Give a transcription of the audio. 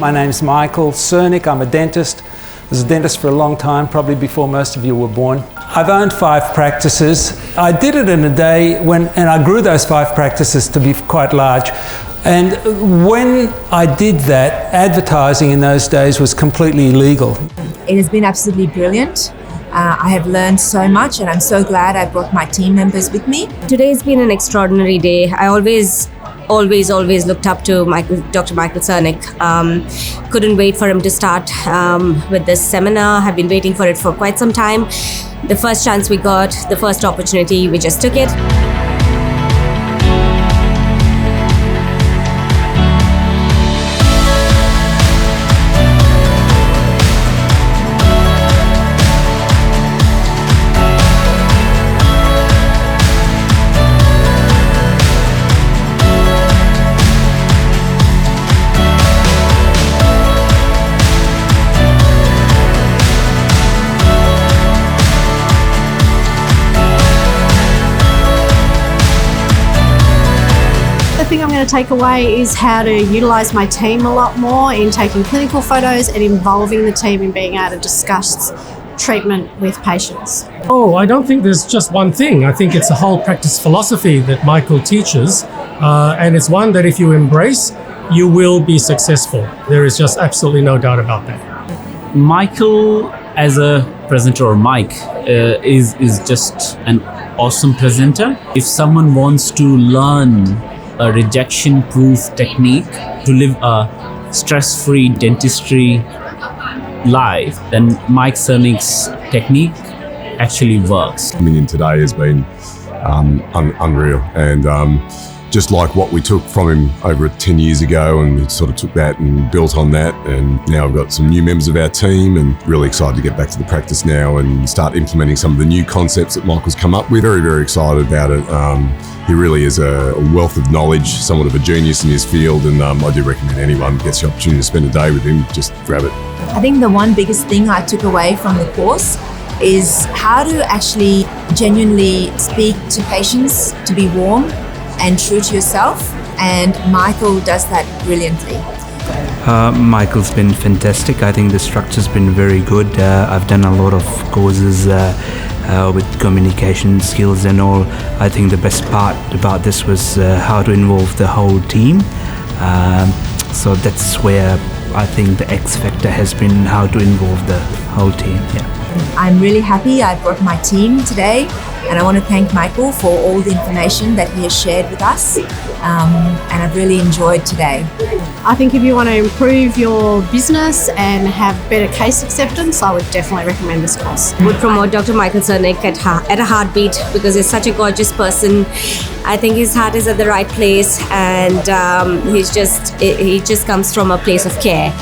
My name's Michael Sernik. I'm a dentist. I was a dentist for a long time, probably before most of you were born. I've owned 5 practices. I did it in a day and I grew those 5 practices to be quite large. And when I did that, advertising in those days was completely illegal. It has been absolutely brilliant. I have learned so much and I'm so glad I brought my team members with me. Today's been an extraordinary day. I always looked up to Dr. Michael Sernik. Couldn't wait for him to start with this seminar. Have been waiting for it for quite some time. The first chance we got, the first opportunity, we just took it. The thing I'm going to take away is how to utilise my team a lot more in taking clinical photos and involving the team in being able to discuss treatment with patients. Oh, I don't think there's just one thing. I think it's a whole practice philosophy that Michael teaches, and it's one that if you embrace, you will be successful. There is just absolutely no doubt about that. Michael as a presenter, or Mike, is just an awesome presenter. If someone wants to learn a rejection-proof technique to live a stress-free dentistry life, then Mike Sernik's technique actually works. Coming in today has been unreal, and just like what we took from him over 10 years ago, and we sort of took that and built on that, and now we've got some new members of our team and really excited to get back to the practice now and start implementing some of the new concepts that Michael's come up with. Very, very excited about it. He really is a wealth of knowledge, somewhat of a genius in his field, and I do recommend anyone who gets the opportunity to spend a day with him, just grab it. I think the one biggest thing I took away from the course is how to actually genuinely speak to patients, to be warm and true to yourself, and Michael does that brilliantly. Michael's been fantastic. I think the structure's been very good. I've done a lot of courses with communication skills and all. I think the best part about this was how to involve the whole team. So that's where I think the X factor has been, how to involve the whole team. Yeah. I'm really happy I brought my team today, and I want to thank Michael for all the information that he has shared with us, and I've really enjoyed today. I think if you want to improve your business and have better case acceptance, I would definitely recommend this course. Would promote Dr. Michael Sernik at a heartbeat, because he's such a gorgeous person. I think his heart is at the right place, and he just comes from a place of care.